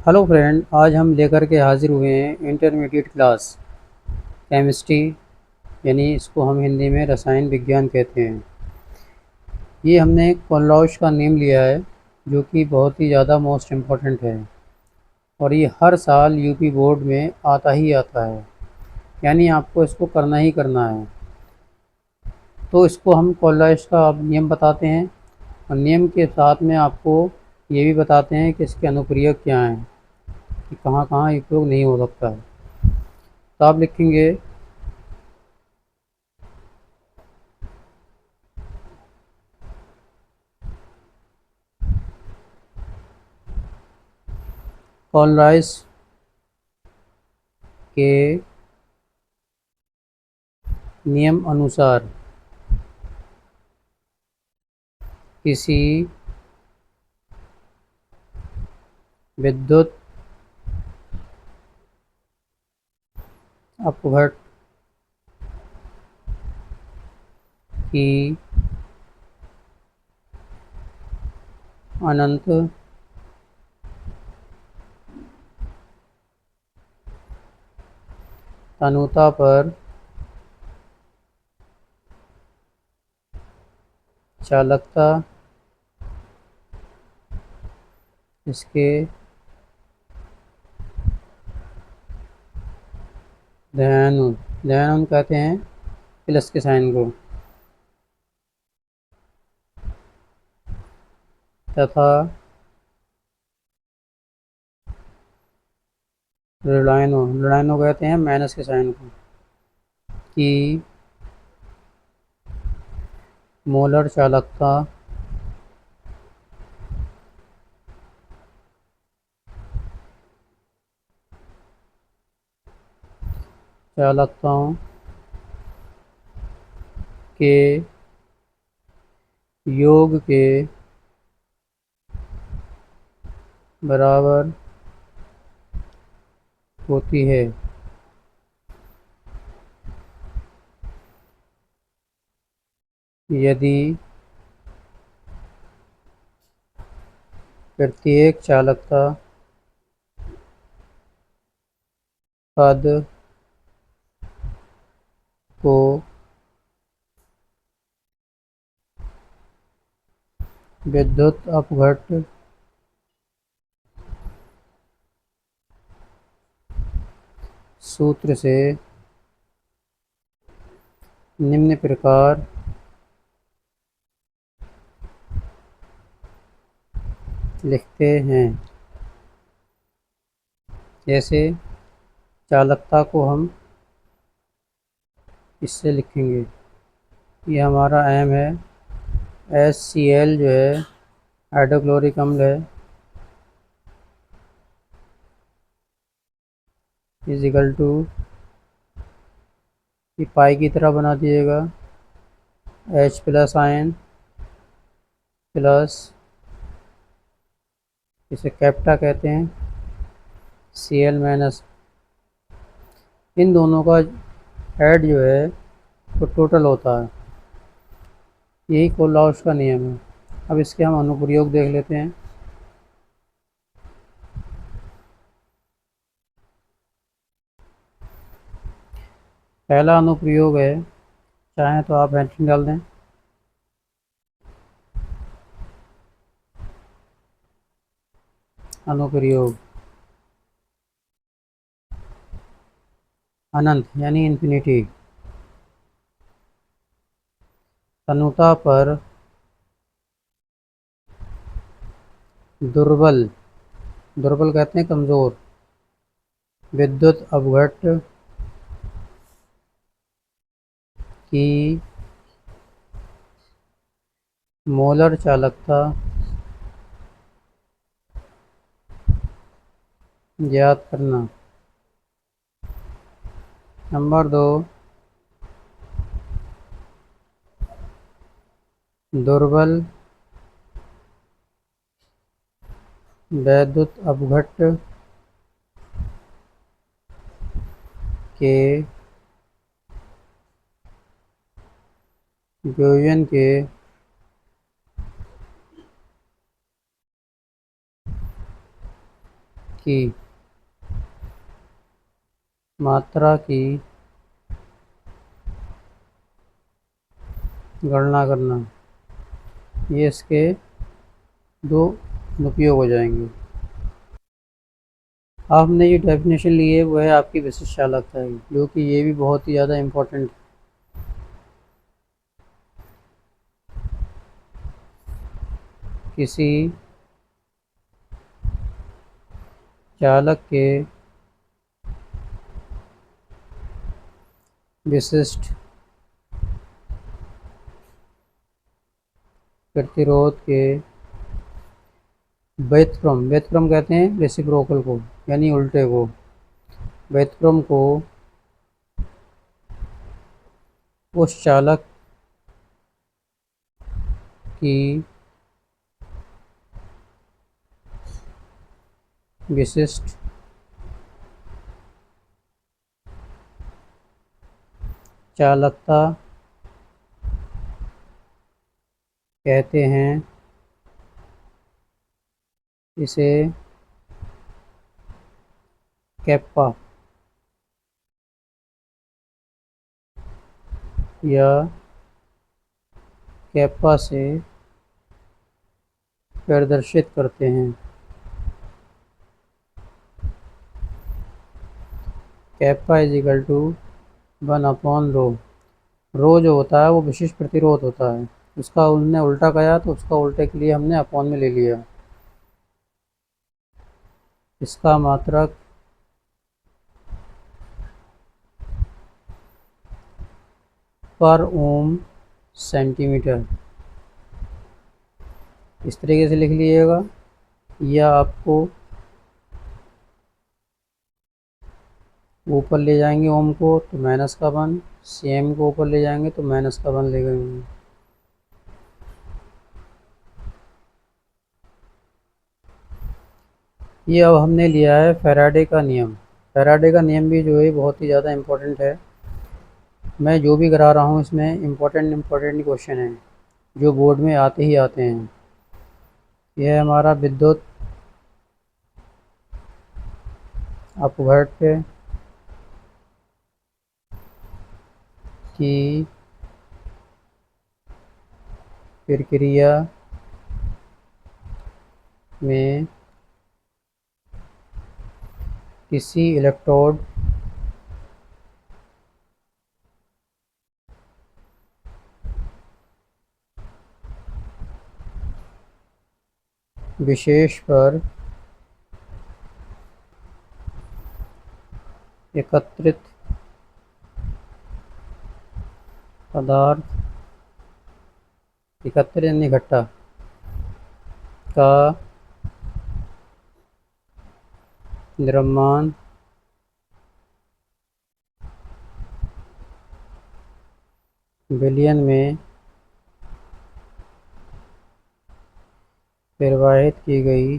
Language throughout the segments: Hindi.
हेलो फ्रेंड, आज हम लेकर के हाजिर हुए हैं इंटरमीडिएट क्लास केमिस्ट्री, यानी इसको हम हिंदी में रसायन विज्ञान कहते हैं। ये हमने कोनराउस का नेम लिया है, जो कि बहुत ही ज़्यादा मोस्ट इम्पॉर्टेंट है और ये हर साल यूपी बोर्ड में आता ही आता है, यानी आपको इसको करना ही करना है। तो इसको हम कोनराउस का अब नियम बताते हैं और नियम के साथ में आपको ये भी बताते हैं कि इसके अनुप्रयोग क्या हैं, कि कहाँ कहाँ उपयोग नहीं हो सकता है। तो आप लिखेंगे कोनराउस के नियम अनुसार किसी विद्युत अपघट की अनंत तनुता पर चालकता इसके धनानुन धनानुन कहते हैं प्लस के साइन को, तथा ऋणायनो ऋणायनो कहते हैं माइनस के साइन को, की मोलर चालकता चालकताओं के योग के बराबर होती है। यदि प्रत्येक चालकता पद को विद्युत अपघट सूत्र से निम्न प्रकार लिखते हैं। जैसे चालकता को हम इससे लिखेंगे, ये हमारा एम है, HCl जो है हाइड्रोक्लोरिक अम्ल है, इजिकल टू पाई की तरह बना दिएगा, H प्लस आयन प्लस, इसे कैप्टा कहते हैं, Cl माइनस। इन दोनों का ऐड जो है वो टोटल होता है। यही कोलराउस का नियम है। अब इसके हम अनुप्रयोग देख लेते हैं। पहला अनुप्रयोग है, चाहें तो आप हेडिंग डाल दें, अनुप्रयोग अनंत यानी इन्फिनिटी तनुता पर दुर्बल, दुर्बल कहते हैं कमज़ोर, विद्युत अपघट की मोलर चालकता ज्ञात करना। नंबर 2, दुर्बल विद्युत अपघट के वियोजन के की मात्रा की गणना करना, ये इसके दो अनुप्रयोग हो जाएंगे। आपने ये डेफिनेशन ली है वो है आपकी विशिष्ट चालकता की, जो कि ये भी बहुत ही ज़्यादा इम्पोर्टेंट है। किसी चालक के विशिष्ट प्रतिरोध के व्युत्क्रम कहते हैं रेसिप्रोकल को, यानी उल्टे को। व्युत्क्रम को उस चालक की विशिष्ट चालकता कहते हैं। इसे कैप्पा या कैप्पा से प्रदर्शित करते हैं। कैप्पा इज इक्वल टू 1/रो। रो जो होता है वो विशिष्ट प्रतिरोध होता है, उसका उन्होंने उल्टा कहा तो उसका उल्टे के लिए हमने अपॉन में ले लिया। इसका मात्रक पर ओम सेंटीमीटर, इस तरीके से लिख लीजिएगा। या आपको ऊपर ले जाएंगे ओम को तो -1, सेम को ऊपर ले जाएंगे तो -1 ले जाएंगे। ये अब हमने लिया है फैराडे का नियम। फैराडे का नियम भी जो है बहुत ही ज़्यादा इम्पोर्टेंट है। मैं जो भी करा रहा हूँ इसमें इम्पोर्टेंट क्वेश्चन हैं जो बोर्ड में आते ही आते हैं। यह हमारा विद्युत अपघट्य की प्रक्रिया में किसी इलेक्ट्रोड विशेष पर एकत्रित पदार्थ, एकत्रित यानी इकट्ठा, का द्रव्यमान विलयन में प्रवाहित की गई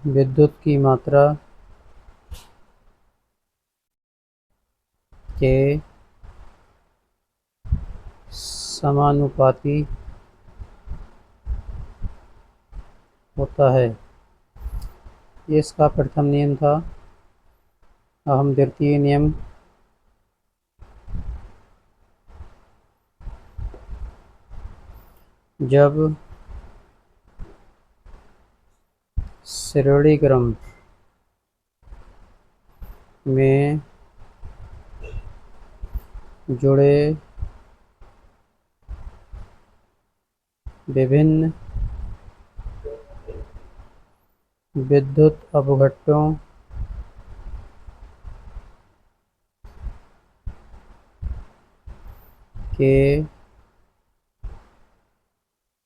विद्युत की मात्रा के समानुपाती होता है। ये इसका प्रथम नियम था। अब हम द्वितीय नियम जब श्रेणी क्रम में जुड़े विभिन्न विद्युत अपघट्यों के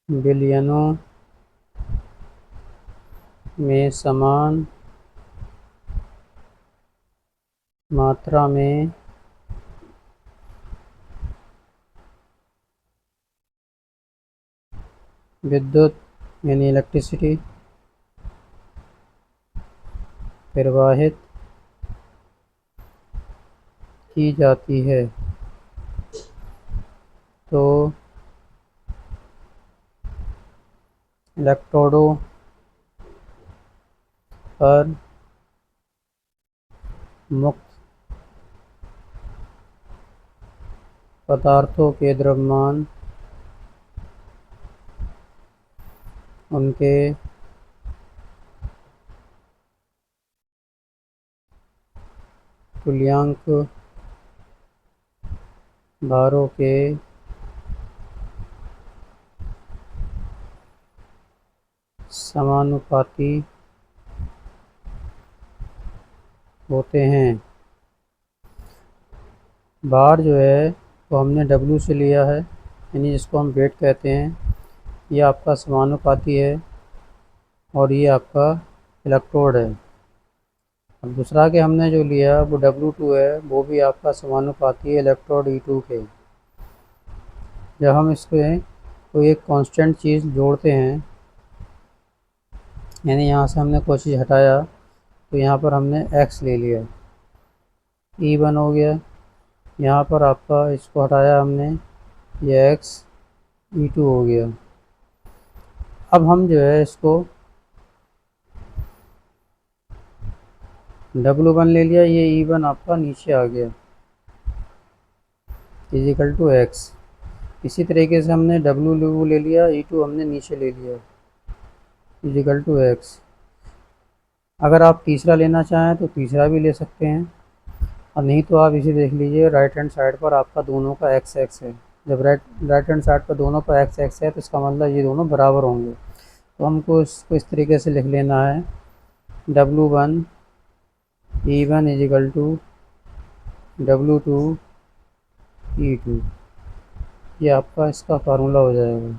विलयनों में समान मात्रा में विद्युत यानी इलेक्ट्रिसिटी प्रवाहित की जाती है तो इलेक्ट्रोडों पर मुक्त पदार्थों के द्रव्यमान उनके तुल्यांक भारों के समानुपाती होते हैं। भार जो है वो हमने W से लिया है, यानी जिसको हम वेट कहते हैं। ये आपका समानुपाती है और ये आपका इलेक्ट्रोड है। अब दूसरा के हमने जो लिया वो W2 है, वो भी आपका समानुपाती है इलेक्ट्रोड E2 के। जब हम इसमें कोई एक कांस्टेंट चीज़ जोड़ते हैं, यानी यहाँ से हमने कोई चीज़ हटाया तो यहाँ पर हमने x ले लिया, E1 हो गया। यहाँ पर आपका इसको हटाया हमने, ये x E2 हो गया। अब हम जो है इसको W1 ले लिया, ये E1 आपका नीचे आ गया, इजिकल टू x। इसी तरीके से हमने W ले लिया, E2 हमने नीचे ले लिया, इजिकल टू x। अगर आप तीसरा लेना चाहें तो तीसरा भी ले सकते हैं, और नहीं तो आप इसे देख लीजिए, राइट हैंड साइड पर आपका दोनों का x है। जब राइट हैंड साइड पर दोनों का x है तो इसका मतलब ये दोनों बराबर होंगे। तो हमको इसको इस तरीके से लिख लेना है, W1 E1 is equal to W2 E2। ये आपका इसका फार्मूला हो जाएगा।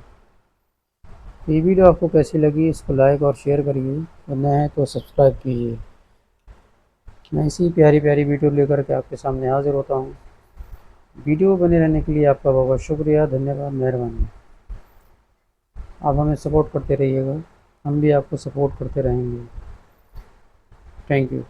ये वीडियो आपको कैसी लगी, इसको लाइक और शेयर करिए, और नए हैं तो सब्सक्राइब कीजिए। मैं इसी प्यारी प्यारी वीडियो लेकर के आपके सामने हाजिर होता हूँ। वीडियो बने रहने के लिए आपका बहुत बहुत शुक्रिया, धन्यवाद, मेहरबानी। आप हमें सपोर्ट करते रहिएगा, हम भी आपको सपोर्ट करते रहेंगे। Thank you.